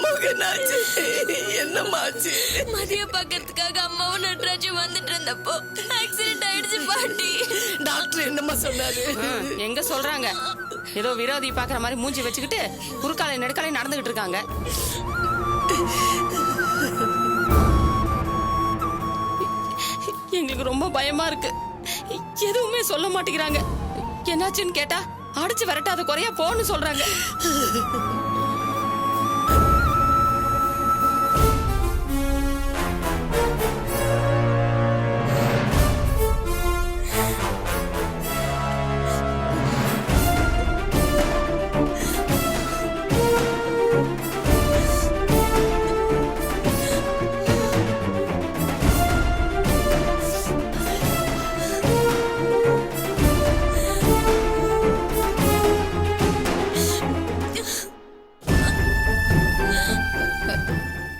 மகனாச்சு, என்னமாச்சு? மதிய பாக்கிறதுக்காக அம்மாவும் நட்ராஜும் வந்துட்டு இருந்தப்போ ஆக்சிடென்ட் ஆயிடுச்சு பாட்டி. டாக்டர் என்னம்மா சொன்னாரு? எங்க சொல்றாங்க, ஏதோ விரோதி பாக்குற மாதிரி மூஞ்சி வச்சுக்கிட்டு குறுக்காலை நெடுக்காலை நடந்துகிட்டு இருக்காங்க. எங்களுக்கு ரொம்ப பயமா இருக்கு. எதுவுமே சொல்ல மாட்டேங்கிறாங்க. என்னாச்சுன்னு கேட்டா அடிச்சு விரட்டாத குறையா போன்னு சொல்றாங்க.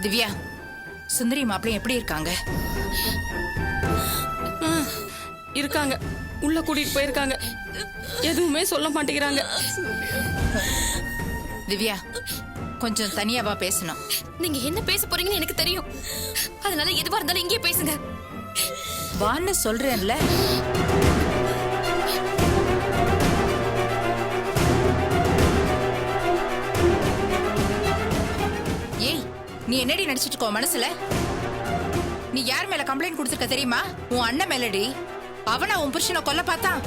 திவ்யா, சுந்தரி மாப்பிள்ளை எப்படி இருக்காங்க? இருக்காங்க, உள்ள கூட்டிட்டு போயிருக்காங்க. எதுவுமே சொல்ல மாட்டேங்கிறாங்க. திவ்யா, கொஞ்சம் தனியாவா பேசணும். நீங்க என்ன பேச போறீங்கன்னு எனக்கு தெரியும். அதனால எதுவா இருந்தாலும் இங்கே பேசுங்க. வான்னு சொல்றேன்ல. ஏய், நீ என்னடி நடிச்சிட்டு இருக்கோ மனசுல? நீ யார் மேல கம்ப்ளைண்ட் கொடுத்திருக்க தெரியுமா? உன் அண்ணன் மேலடி. அவனா உன் புருஷனை கொல்ல பார்த்தான்.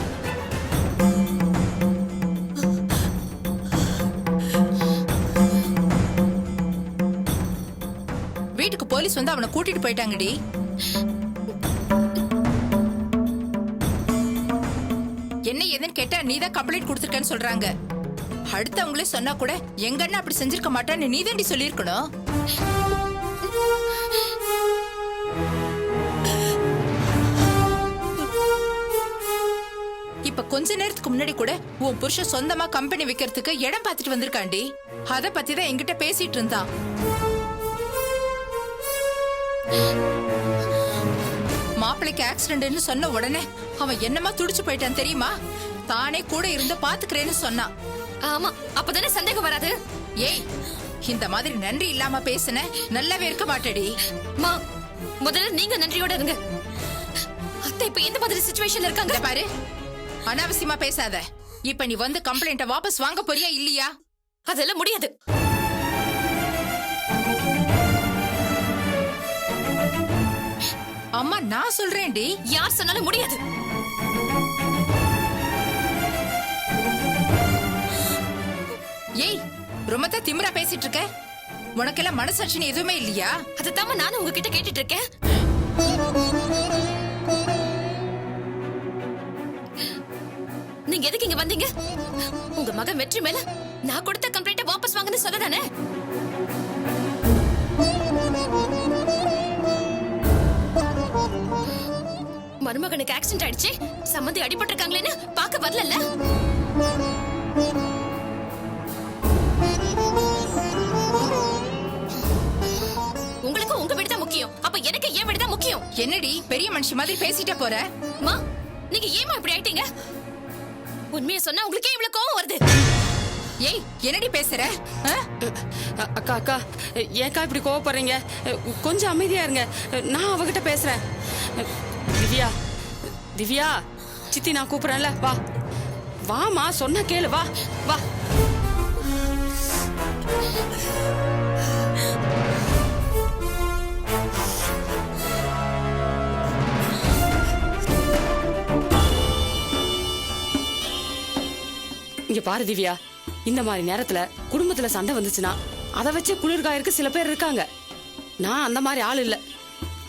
வீட்டுக்கு போலீஸ் வந்து அவனை கூட்டிட்டு போயிட்டாங்கடி. என்ன ஏதுன்னு கேட்டா நீதான் கம்ப்ளைண்ட் கொடுத்திருக்கன்னு சொல்றாங்க. அடுத்தவங்களே சொன்னா கூட எங்க அண்ணன் அப்படி செஞ்சிருக்க மாட்டான்னு நீதாண்டி சொல்லிருக்கணும். இப்ப கொஞ்ச நேரத்துக்கு முன்னாடி கூட உன் புருஷன் சொந்தமா கம்பெனி வைக்கிறதுக்கு இடம் பார்த்துட்டு வந்திருக்காண்டி. அத பத்தி தான் என்கிட்ட பேசிட்டு இருந்தான். மாப்பிளைக்கு ஆக்சிடென்ட்னு சொன்ன உடனே அவன் என்னமா துடிச்சு போயிட்டான் தெரியுமா? தானே கூட இருந்து பாத்துக்கிறேன்னு சொன்னான். ஆமா, அப்பதானே சந்தேகம் வராது. ஏய், இந்த மாதிரி நன்றி இல்லாம பேசுன நல்லாவே இருக்க மாட்டேடி. மா, முதல்ல நீங்க நன்றியோட இருங்க. அத்தை இப்ப எந்த மாதிரி சிச்சுவேஷன்ல இருக்காங்க பாரு. அனாவசியமா பேசாத. இப்ப நீ வந்து கம்ப்ளைண்ட வாபஸ் வாங்க போறியா இல்லையா? அதெல்லாம் முடியாது. அம்மா நான் சொல்றேன்டி. யார் சொன்னாலும் முடியாது. ஏய், ரொம்ப திமிரா பேசிட்டு இருக்க. உனக்கெல்லாம் மனசாட்சி எதுவுமே இல்லையா? அதுதான் நானும் உங்ககிட்ட கேட்டுட்டு இருக்கேன். நீங்க எதுக்கு இங்க வந்தீங்க? உங்க மகன் வெற்றி மேல நான் கொடுத்த கம்ப்ளைண்ட வாபஸ் வாங்கன்னு சொல்லதானே? மருமகனுக்கு ஆக்சிடென்ட் ஆயிடுச்சு, சம்மந்தி அடிபட்டிருக்காங்களேன்னு பார்க்க வரல. உங்களுக்கு உங்க வீடு தான் முக்கியம். அப்ப எனக்கு ஏன் வீடு தான் முக்கியம். என்னடி பெரிய மனுஷி மாதிரி பேசிட்ட போற? மா, நீங்க ஏமா இப்படி ஆயிட்டீங்க? உண்மையை சொன்னா உங்களுக்கே இவ்வளவு கோவம் வருது. ஏய், என்னடி பேசுற? அக்கா அக்கா, ஏக்கா இப்படி கோவப்படுறீங்க? கொஞ்சம் அமைதியா இருங்க, நான் அவகிட்ட பேசுறேன். திவ்யா, திவ்யா, சித்தி நான் கூப்பிடுறேன்ல, வா வாமா, சொன்ன கேளு, வா வா. இங்க பாரு திவ்யா, இந்த மாதிரி நேரத்துல குடும்பத்துல சண்டை வந்துச்சுன்னா அதை வச்சு குளிர்காயிருக்கு சில பேர் இருக்காங்க. நான் அந்த மாதிரி ஆள் இல்ல.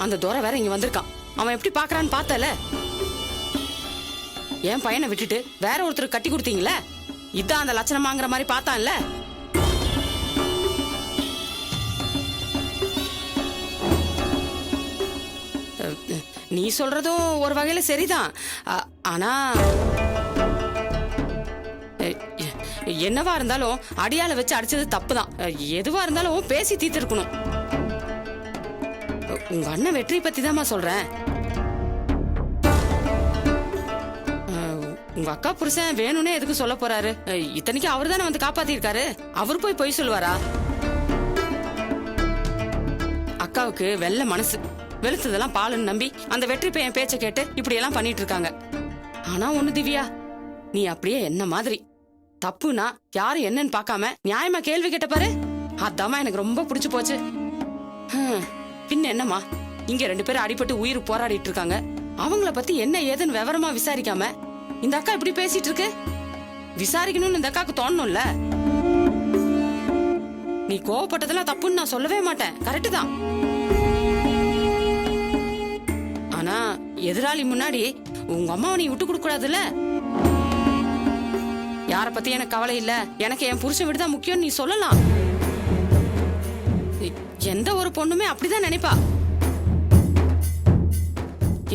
அந்த துரை வேற இங்க வந்திருக்கான். அவன் எப்படி பாக்குறான்னு பார்த்தல. என் பையனை விட்டுட்டு வேற ஒருத்தர் கட்டி கொடுத்தீங்களே, இதான் அந்த லட்சணமாங்கிற மாதிரி பார்த்தான்ல. நீ சொல்றதும் ஒரு வகையில சரிதான். ஆனா என்னவா இருந்தாலும் அடியால வச்சு அடிச்சது தப்புதான். எதுவா இருந்தாலும் பேசி தீர்த்திருக்கணும். உங்க அண்ணன் வெற்றி பத்தி தான் சொல்றேன். உங்க அக்கா புருஷன் வேணும்னே எதுக்கு சொல்ல போறாரு? இத்தனைக்கு அவர் தானே வந்து காப்பாத்திருக்காரு. அவர் போய் பொய் சொல்லுவாரா? அக்காவுக்கு வெள்ளை மனசு, வெளுத்ததெல்லாம் பாலுன்னு நம்பி அந்த வெற்றி பையன் பேச்ச கேட்டு இப்படி எல்லாம் பண்ணிட்டு இருக்காங்க. ஆனா ஒண்ணு திவ்யா, நீ அப்படியே என்ன மாதிரி தப்புனா யாரும் என்னன்னு பார்க்காம நியாயமா கேள்வி கேட்ட பாரு, அதாம்மா எனக்கு ரொம்ப பிடிச்சு போச்சு. பின்ன என்னம்மா, இங்க 2 பேரும் அடிபட்டு உயிர் போராடிட்டு இருக்காங்க. அவங்கள பத்தி என்ன ஏதுன்னு விவரமா விசாரிக்காம இந்த அக்கா இப்படி பேசிட்டு இருக்கு. விசாரிக்கணும்னு இந்த அக்காக்கு தோணணும்ல. நீ கோவப்பட்டதெல்லாம் தப்புன்னு நான் சொல்லவே மாட்டேன், கரெக்டு தான். ஆனா எதிராளி முன்னாடி உங்க அம்மாவை நீ விட்டு கொடுக்க கூடாதுல்ல. யார பத்தி எனக்கு கவலை இல்ல, எனக்கு என் புருஷன் விட்டுதான் முக்கியம் நீ சொல்லலாம். எந்த ஒரு பொண்ணுமே அப்படிதான் நினைப்பா.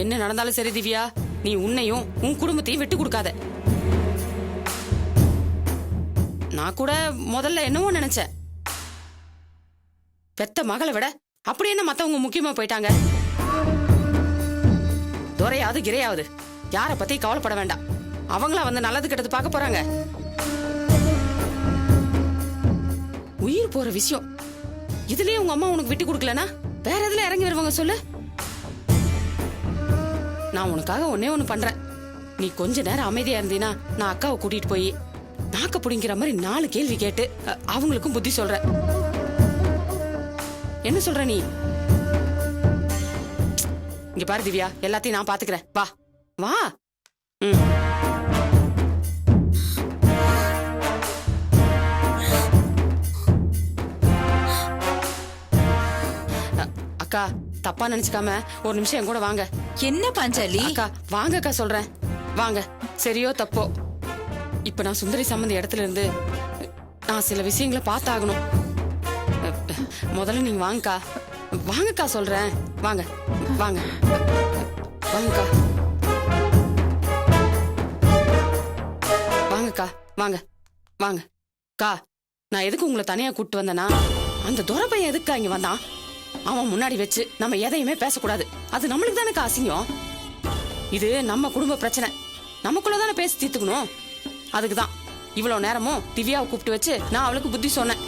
என்ன நடந்தாலும் சரி திவ்யா, நீ உன்னையும் உன் குடும்பத்தையும் விட்டு கொடுக்காத. நான் கூட முதல்ல என்னவோ நினைச்சேன், பெத்த மகளை விட அப்படி என்ன மத்தவங்க முக்கியமா போயிட்டாங்க. துரையாவது கிரையாவது யார பத்தி கவலைப்பட வேண்டாம். அவங்களா வந்து நல்லது கெட்டது பார்க்க போறாங்க. உயிர் போற விஷயம் இதுலயே உங்க அம்மா உனக்கு விட்டு கொடுக்கலனா வேற எதுல இறங்கி வருவாங்க சொல்லு. நான் உனக்காக ஒன்னே ஒண்ணு பண்றேன். நீ கொஞ்ச நேரம் அமைதியா இருந்தீனா நான் அக்காவை கூட்டிட்டு போய் நாக்க புடிங்கிற மாதிரி 4 கேள்வி கேட்டு அவங்களுக்கும் புத்தி சொல்ற. என்ன சொல்ற நீ? இங்க பாரு திவ்யா, எல்லாத்தையும் நான் பாத்துக்கிறேன். வா வா. அக்கா தப்பா நினைச்சுக்காம ஒரு நிமிஷம் என் கூட வாங்க. என்ன பாஞ்சாலி? அக்கா வாங்க அக்கா, சொல்றேன் வாங்க. சரியோ தப்போ, இப்ப நான் சுந்தரி சம்பந்த இடத்துல இருந்து நான் சில விஷயங்களை பார்த்தாகணும். முதல்ல நீங்க வாங்கக்கா. வாங்கக்கா சொல்றேன். வாங்க வாங்க வாங்கக்கா. வாங்கக்கா வாங்க வாங்க. கா, நான் எதுக்கு உங்களை தனியா கூப்பிட்டு வந்தேன்னா, அந்த துரை பையன் எதுக்கா இங்க வந்தான்? அவன் முன்னாடி வச்சு நம்ம எதையுமே பேசக்கூடாது. அது நம்மளுக்கு தானே அசிங்கம். இது நம்ம குடும்ப பிரச்சனை, நமக்குள்ளதானே பேசி தீர்த்துக்கணும். அதுக்குதான் இவ்வளவு நேரமும் திவ்யாவை கூப்பிட்டு வச்சு நான் அவளுக்கு புத்தி சொன்னேன்.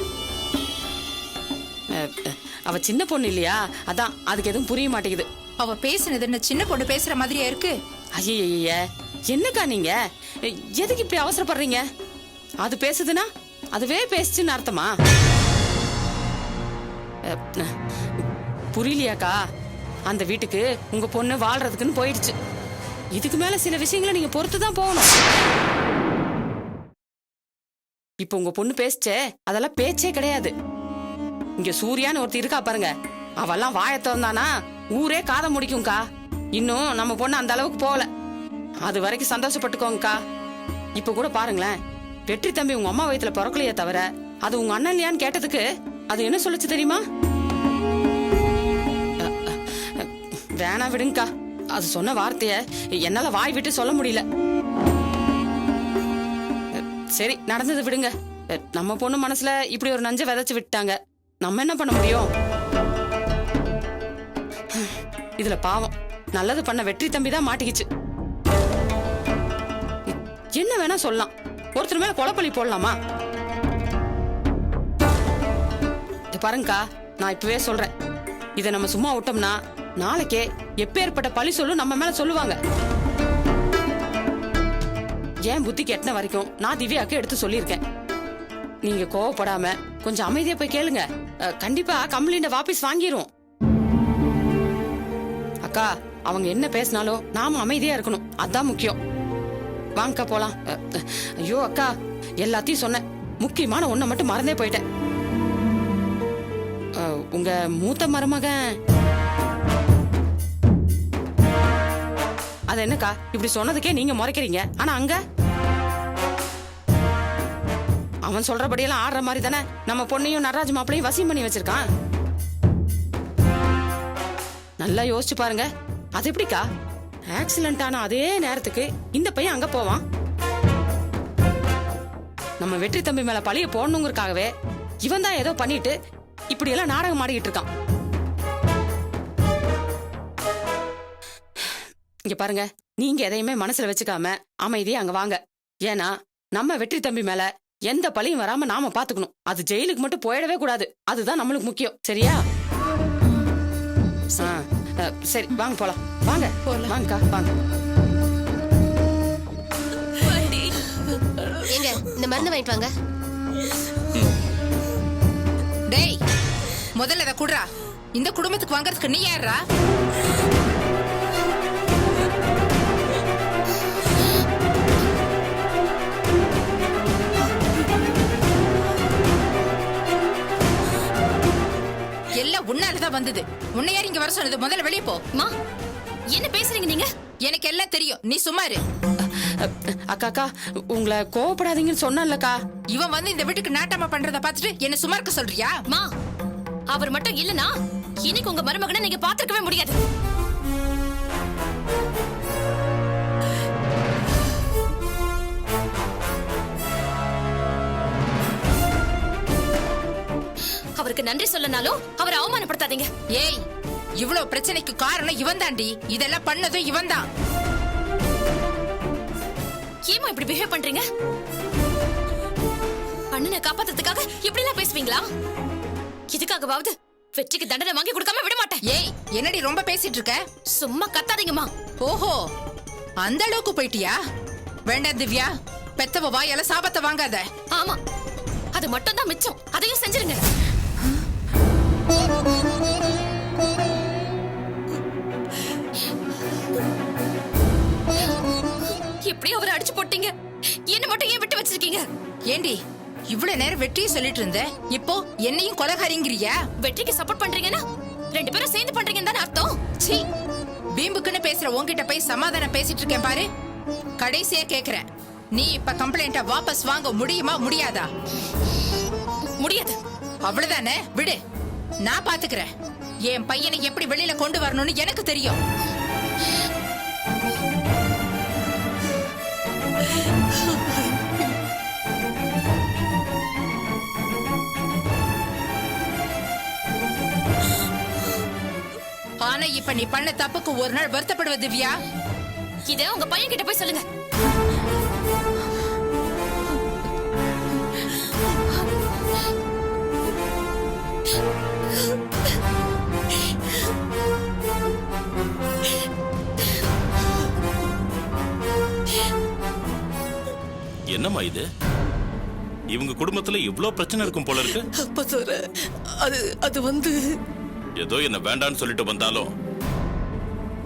அவ சின்ன பொண்ணு இல்லையா, அதான் அதுக்கு எதுவும் புரிய மாட்டேங்குது. அவ பேசுனது என்ன சின்ன பொண்ணு பேசுற மாதிரியா இருக்கு? ஐய என்னக்கா நீங்க எதுக்கு இப்படி அவசரப்படுறீங்க? அது பேசுதுன்னா அதுவே பேசுச்சுன்னு அர்த்தமா? புரியலையாக்கா? அந்த வீட்டுக்கு உங்க பொண்ணு வாழ்றதுக்குன்னு போயிடுச்சு. இதுக்கு மேல சில விஷயங்களை நீங்க பொறுத்துதான் போகணும். இப்ப உங்க பொண்ணு பேசுச்சே, அதெல்லாம் பேச்சே கிடையாது. இங்க சூர்யான்னு ஒருத்தர் இருக்கா பாருங்க, அவெல்லாம் வாயை திறந்தானா ஊரே காதை முடிக்கும்க்கா. இன்னும் நம்ம பொண்ணு அந்த அளவுக்கு போகல. அது வரைக்கும் சந்தோஷப்பட்டுக்கோங்கக்கா. இப்ப கூட பாருங்களேன், வெற்றி தம்பி உங்க அம்மா வயித்துல பிறக்கலையே தவிர அது உங்க அண்ணன் இல்லையான்னு கேட்டதுக்கு அது என்ன சொல்லுச்சு தெரியுமா? வேணா விடுங்கக்கா, அது சொன்ன வார்த்தைய என்னால வாய் விட்டு சொல்ல முடியல. சரி நடந்தது விடுங்க. நம்ம பொண்ணு மனசுல இப்படி ஒரு நஞ்சை விதைச்சு விட்டாங்க, நம்ம என்ன பண்ண முடியும்? இதுல பாவம் நல்லது பண்ண வெற்றி தம்பி தான் மாட்டிக்கிச்சு. என்ன வேணா சொல்லலாம், ஒருத்தர் மேல கொலைப்பழி போடலாமா? பாருங்கக்கா, நான் இப்பவே சொல்றேன், இதை நம்ம சும்மா விட்டோம்னா நாளைக்கே எப்பேற்பட்ட பழி சொல்லும் நம்ம மேல சொல்லுவாங்க. ஏன் புத்திக்கு எட்டின வரைக்கும் நான் திவ்யாக்கு எடுத்து சொல்லியிருக்கேன். நீங்க கோவப்படாம கொஞ்சம் அமைதியா போய் கேளுங்க. கண்டிப்பா கம்ப்ளைண்ட வாபஸ் வாங்கிரும். அக்கா, அவங்க என்ன பேசினாலும் நாம அமைதியா இருக்கணும், அதான் முக்கியம். வாங்கக்கா போலாம். ஐயோ அக்கா, எல்லாத்தையும் சொன்னேன், முக்கியமான ஒன்ன மட்டும் மறந்தே போயிட்டேன். உங்க மூத்த மருமகன் அது என்னக்கா இப்படி சொன்னதுக்கே நீங்க முறைக்கிறீங்க? ஆனா அங்க அவன் சொல்றபடியெல்லாம் ஆடுற மாதிரி தானே நம்ம பொண்ணையும் நடராஜ் மாப்பிளையும் வசியம் பண்ணி வச்சிருக்கான். நல்லா யோசிச்சு பாருங்க, அது எப்படிக்கா ஆக்சிடென்ட் ஆன அதே நேரத்துக்கு இந்த பையன் அங்க போவான்? நம்ம வெற்றி தம்பி மேல பழிய போடணுங்கிறதுக்காகவே இவன் தான் ஏதோ பண்ணிட்டு இப்படி எல்லாம் நாடகம் ஆடிக்கிட்டு இருக்கான். இங்க பாருங்க, நீங்க எதையுமே மனசுல வச்சுக்காம அமைதியா அங்க வாங்க. ஏன்னா நம்ம வெற்றி தம்பி மேல எந்த பழியும் வராம நாம பாத்துக்கணும். அது ஜெயிலுக்கு மட்டும் போயிடவே கூடாது. அதுதான் நம்மளுக்கு முக்கியம். சரியா? சரி வாங்க போலாம். வாங்க வாங்கக்கா வாங்க. ஏங்க இந்த மருந்து வாங்கிட்டு வாங்க. டேய் முதல்ல அதை குடுறா. இந்த குடும்பத்துக்கு வாங்குறதுக்கு நீ யாரா? எல்லாம் உன்னாலதான் வந்தது. உன்னை யார் இங்க வர சொன்னது? முதல்ல வெளியே போ. மா என்ன பேசுறீங்க நீங்க? எனக்கு எல்லாம் தெரியும், நீ சும்மா இரு. அக்கா உங்களை கோவப்படாதீங்கன்னு சொன்னேன்லக்கா. இவன் வந்து இந்த வீட்டுக்கு நாட்டாம பண்றத பார்த்துட்டு என்ன சும்மா இருக்க சொல்றியா? மா அவர் மட்டும் இல்லனா இன்னைக்கு உங்க மருமகனை நீங்க பாத்துக்கவே முடியாது. அவருக்கு நன்றி சொல்லனாலும் அவரை அவமானப்படுத்தாதீங்க. ஏய் இவ்வளவு பிரச்சனைக்கு காரணம் இவன் தாண்டி. இதெல்லாம் பண்ணதும் இவன் தான். ஏமா இப்படி பிஹேவ் பண்றீங்க? அண்ணனை காப்பாத்துறதுக்காக இப்படி எல்லாம் பேசுவீங்களா? இதுக்காகவாவது வெற்றிக்கு தண்டனை வாங்கி கொடுக்காம விட மாட்டேன். ஏய் என்னடி ரொம்ப பேசிட்டு இருக்க? சும்மா கத்தாதீங்கம்மா. ஓஹோ அந்த அளவுக்கு போயிட்டியா? வேண்டாம் திவ்யா, பெத்தவ வாயால சாபத்தை வாங்காத. ஆமா அது மட்டும் தான் மிச்சம். அதையும் செஞ்சிருங்க. இப்படி அவரை அடிச்சு போட்டீங்க. என்ன மட்டும் ஏன் விட்டு வச்சிருக்கீங்க? ஏண்டி இவ்வளவு நேரம் வெற்றியை சொல்லிட்டு இருந்த, இப்போ என்னையும் கொலைகாரிங்கிறியா? வெற்றிக்கு சப்போர்ட் பண்றீங்கன்னா ரெண்டு பேரும் சேர்ந்து பண்றீங்கன்னு தானே அர்த்தம். சீ, பீம்புக்குன்னு பேசுற உன்கிட்ட போய் சமாதானம் பேசிட்டு இருக்கேன் பாரு. கடைசியா கேக்குறேன், நீ இப்ப கம்ப்ளைண்ட வாபஸ் வாங்க முடியுமா முடியாதா? முடியாது. அவ்வளவுதானே, விடு, நான் பாத்துக்கிறேன். என் பையனை எப்படி வெளியில கொண்டு வரணும்னு எனக்கு தெரியும். ஆனா இப்ப நீ பண்ண தப்புக்கு ஒரு நாள் வருத்தப்படுவ திவ்யா. இத உங்க பையன் கிட்ட போய் சொல்லுங்க. என்னம்மா இது? இவங்க குடும்பத்துல இவ்ளோ பிரச்சனை இருக்கும் போல இருக்கு. அப்ப சொல்ற அது வந்து ஏதோ என்ன வேண்டான்னு சொல்லிட்டு வந்தாலும்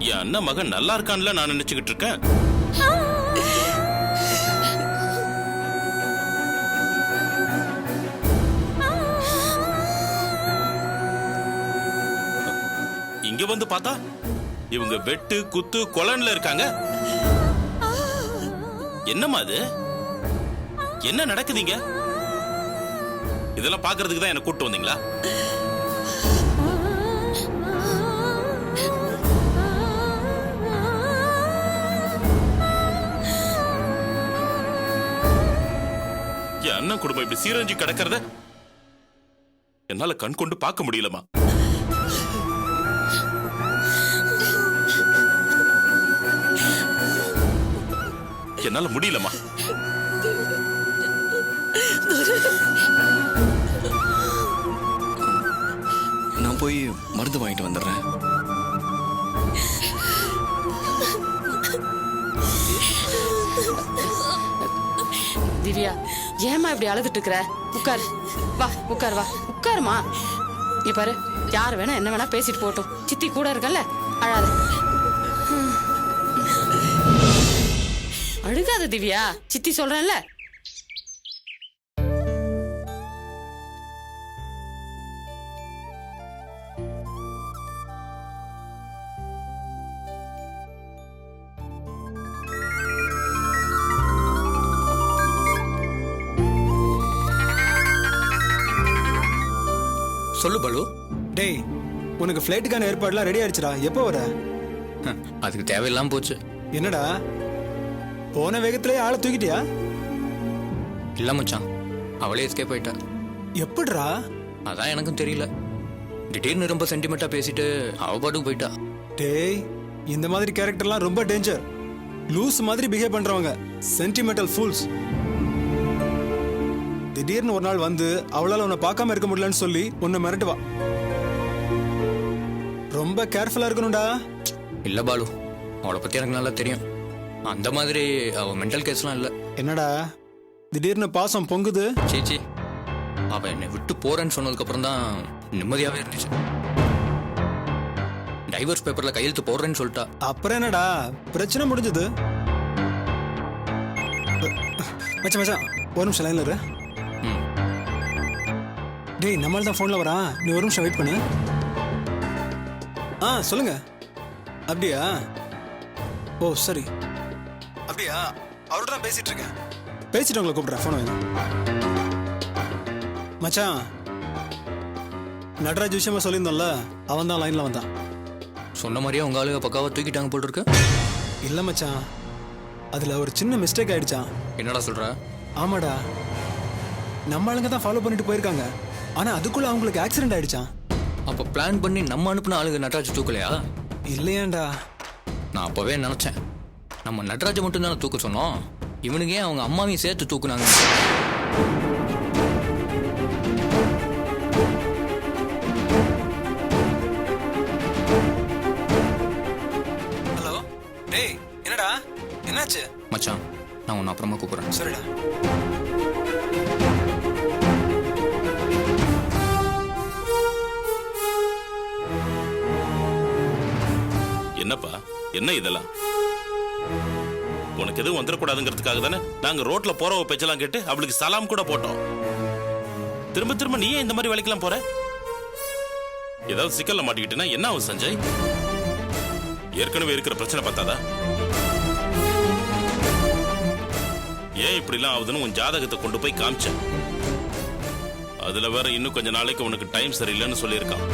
என் அண்ணன் மகன் நல்லா இருக்கான்ல நான் நினைச்சுக்கிட்டு இருக்கேன். இங்க வந்து பார்த்தா இவங்க வெட்டு குத்து கொலன்ல இருக்காங்க. என்னம்மா அது? என்ன நடக்குதுங்க? இதெல்லாம் பாக்குறதுக்கு தான் என்ன கூட்டு வந்தீங்களா? என் அண்ணன் குடும்பம் இப்படி சீரஞ்சி கிடக்கிறத என்னால கண் கொண்டு பார்க்க முடியலமா. என்னால முடியலமா. நான் போய் மருந்து வாங்கிட்டு வந்துடுறேன். திவ்யா ஏமா இப்படி அழுதுட்டு இருக்கிற? உட்கார், வா உட்கார், வா உட்காருமா. இங்க பாரு, யார் வேணா என்ன வேணா பேசிட்டு போட்டும். சித்தி கூட இருக்கல, அழாத. அழுகாத திவ்யா, சித்தி சொல்றேன்ல. சொல்லு பலு. டேய், உனக்கு ஃப்ளைட்டுக்கான ஏற்பாடுலாம் ரெடி ஆயிடுச்சுடா. எப்போ வர? அதுக்கு தேவையில்லாம போச்சு. என்னடா போன வேகத்திலே ஆளை தூக்கிட்டியா? இல்ல மச்சான், அவளே எஸ்கேப் ஆயிட்டா. எப்படிடா? அதான் எனக்கும் தெரியல. திடீர்னு ரொம்ப சென்டிமெண்டா பேசிட்டு அவ பாட்டுக்கு போயிட்டா. டேய், இந்த மாதிரி கேரக்டர்லாம் ரொம்ப டேஞ்சர். லூஸ் மாதிரி பிஹேவ் பண்றவங்க, சென்டிமெண்டல் ஃபூல்ஸ். திடீர்னு ஒரு நாள் வந்து அவளால உன்னை பார்க்காம இருக்க முடியலன்னு சொல்லி உன்னை மிரட்டுவா. ரொம்ப கேர்ஃபுல்லா இருக்கணும்டா. இல்லை பாலு, அவளை பற்றி எனக்கு நல்லா தெரியும். அந்த மாதிரி அவள் மென்டல் கேஸ்லாம் இல்லை. என்னடா திடீர்னு பாசம் பொங்குது? சீச்சி, அவள் என்னை விட்டு போறேன்னு சொன்னதுக்கப்புறம் தான் நிம்மதியாகவே இருந்துச்சு. டைவர்ஸ் பேப்பரில் கையெழுத்து போடுறேன்னு சொல்லிட்டா. அப்புறம் என்னடா பிரச்சனை முடிஞ்சது? மச்சான் மச்சான் ஒரு நிமிஷம் லைன்ல இரு. ம். டேய் நம்மளால தான் ஃபோன்ல வரான், நீ ஒரு நிமிஷம் வெயிட் பண்ணு. சொல்லுங்க. அப்படியா? ஓ சரி. அப்படியா? அவர்கிட்ட தான் பேசிட்டு இருக்கேன். பேசிட்டு உங்களை கூப்பிடுறேன், ஃபோன் வைங்க. மச்சான், நடராஜ் விஷயமா சொல்லியிருந்தோம்ல, அவன் தான் லைன்ல வந்தான். சொன்ன மாதிரியே உங்க ஆளுங்க பக்காவா தூக்கிட்டாங்க போல் இருக்கு. இல்ல மச்சான், அதுல ஒரு சின்ன மிஸ்டேக் ஆயிடுச்சான். என்னடா சொல்ற? ஆமாடா, நம்ம ஆளுங்க தான் ஃபாலோ பண்ணிட்டு போயிருக்காங்க. ஆனா அதுக்குள்ள அவங்களுக்கு ஆக்சிடென்ட் ஆயிடுச்சான். அப்ப பிளான் பண்ணி நம்ம அனுப்புன ஆளுங்க நடராஜ் தூக்கலையா? இல்லையாண்டா. நான் அப்பவே நினைச்சேன், நம்ம நடராஜை மட்டும் தானே தூக்க சொன்னோம், இவனுக்கு ஏன் அவங்க அம்மாவையும் சேர்த்து தூக்குனாங்க? ஹலோ டேய், என்னடா என்னாச்சு? மச்சான், நான் உன்னை அப்புறமா கூப்பிடுறேன். சரிடா. என்னப்பா என்ன இதெல்லாம்? உனக்கு எதுவும் வந்துடக்கூடாதுங்கிறதுக்காக தானே நாங்க ரோட்ல போறவ பேச்செல்லாம் கேட்டு அவளுக்கு சலாம் கூட போட்டோம். திரும்ப திரும்ப நீ ஏன் இந்த மாதிரி வேலைக்கெல்லாம் போற? ஏதாவது சிக்கல்ல மாட்டிக்கிட்டேன்னா என்ன ஆகும் சஞ்சய்? ஏற்கனவே இருக்கிற பிரச்சனை பார்த்தாதா? ஏன் இப்படிலாம் ஆகுதுன்னு உன் ஜாதகத்தை கொண்டு போய் காமிச்சேன். அதுல வேற இன்னும் கொஞ்ச நாளைக்கு உனக்கு டைம் சரியில்லைன்னு சொல்லியிருக்கான்.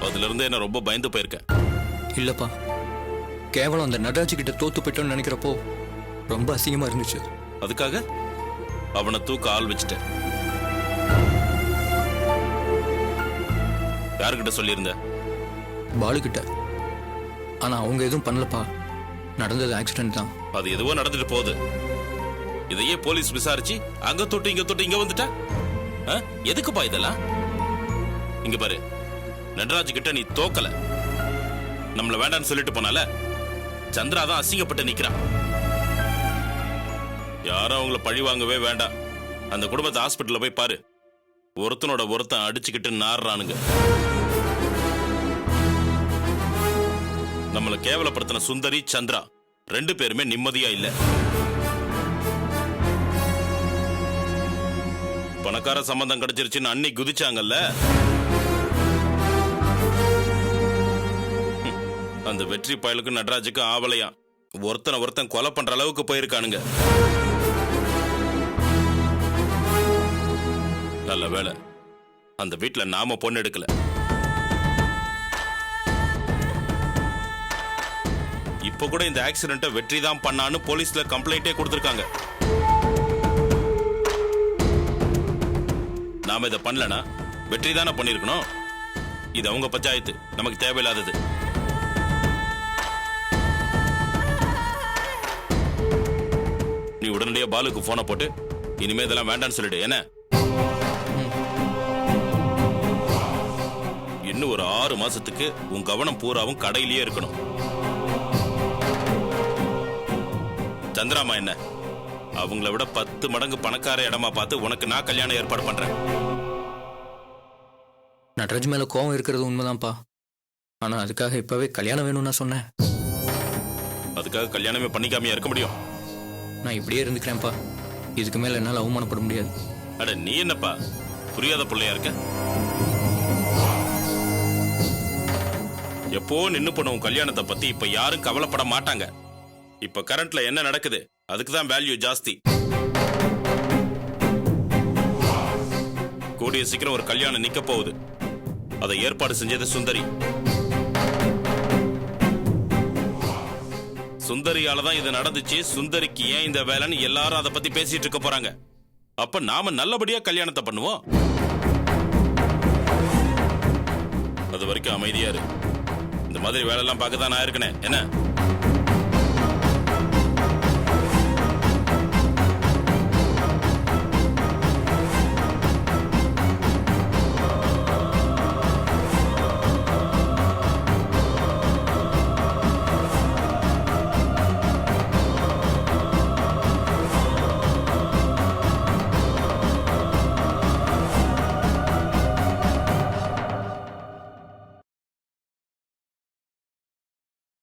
அதுல இருந்து என்ன ரொம்ப பயந்து போயிருக்கேன். இல்லப்பா, கேவலம் அந்த நடராஜ் கிட்ட தோத்து போயிட்டோம்னு நினைக்கிறப்போ ரொம்ப அசிங்கமா இருந்துச்சு. அதுக்காக அவனை தூக்க ஆள் வச்சுட்டேன். யாருக்கிட்ட சொல்லியிருந்த? பாலு கிட்ட. ஆனா அவங்க எதுவும் பண்ணலப்பா, நடந்தது ஆக்சிடென்ட் தான். அது எதுவோ நடந்துட்டு போகுது. இதையே போலீஸ் விசாரிச்சு அங்க தொட்டு இங்க வந்துட்டா எதுக்குப்பா இதெல்லாம்? இங்க பாரு, நடராஜ் கிட்ட நீ தோக்கல. நம்மள வேண்டான்னு சொல்லிட்டு போனால சந்திரா தான் அசிங்கப்பட்டு நிக்கிறான். யாரும் அவங்கள பழி வாங்கவே வேண்டாம். அந்த குடும்பத்தை ஹாஸ்பிட்டல்ல போய் பாரு, ஒருத்தனோட ஒருத்தன் அடிச்சுக்கிட்டு நாடுறானுங்க. நம்மள கேவலப்படுத்தின சுந்தரி, சந்திரா ரெண்டு பேருமே நிம்மதியா இல்ல. பணக்கார சம்பந்தம் கிடைச்சிருச்சுன்னு அன்னி குதிச்சாங்கல்ல, அந்த வெற்றி பயலுக்கு நடராஜுக்கு ஆவலையா ஒருத்தனை ஒருத்தன் கொலை பண்ற அளவுக்கு போயிருக்கானுங்க. நல்ல வேளை அந்த வீட்டுல நாம பொண்ணு எடுக்கல. இப்ப கூட இந்த ஆக்சிடென்ட்டை வெற்றி தான் பண்ணான்னு போலீஸ்ல கம்ப்ளைண்டே கொடுத்திருக்காங்க. நாம இதை பண்ணலனா வெற்றி தானே பண்ணிருக்கணும். இது அவங்க பஞ்சாயத்து, நமக்கு தேவையில்லாதது. நீ உடனடியா பாலுக்கு போனை போட்டு இனிமே இதெல்லாம் வேண்டான்னு சொல்லிடு. என்ன, இன்னும் ஒரு 6 மாசத்துக்கு உன் கவனம் பூராவும் கடையிலேயே இருக்கணும். சந்திராமா என்ன அவங்கள விட 10 மடங்கு பணக்கார இடமா பார்த்து உனக்கு நான் கல்யாணம் ஏற்பாடு பண்றேன். நடராஜ் மேல கோவம் இருக்கிறது உண்மைதான்ப்பா. ஆனா அதுக்காக இப்பவே கல்யாணம் வேணும்னு நான் சொன்னேன். அதுக்காக கல்யாணமே பண்ணிக்காமையா இருக்க முடியும்? நான் இப்படியே இருந்துக்கிறேன்ப்பா. இதுக்கு மேல என்னால அவமானப்பட முடியாது. அட நீ என்னப்பா புரியாத பிள்ளையா இருக்க? எப்போ நின்னு போன உன் கல்யாணத்தை பத்தி இப்ப யாரும் கவலைப்பட மாட்டாங்க. இப்ப கரண்ட்ல என்ன நடக்குது அதுக்குதான் வேல்யூ ஜாஸ்தி. கூடிய சீக்கிரம் ஒரு கல்யாணம் நிக்க போகுது. அதை ஏற்பாடு செஞ்சது சுந்தரி. சுந்தரியால தான் இது நடந்துச்சு. சுந்தரிக்கு ஏன் இந்த வேலைன்னு எல்லாரும் அதை பத்தி பேசிட்டு இருக்க போறாங்க. அப்ப நாம நல்லபடியா கல்யாணத்தை பண்ணுவோம். அது வரைக்கும் அமைதியா இரு. இந்த மாதிரி வேலையெல்லாம் பார்க்க தான் நான் இருக்கனே என்ன?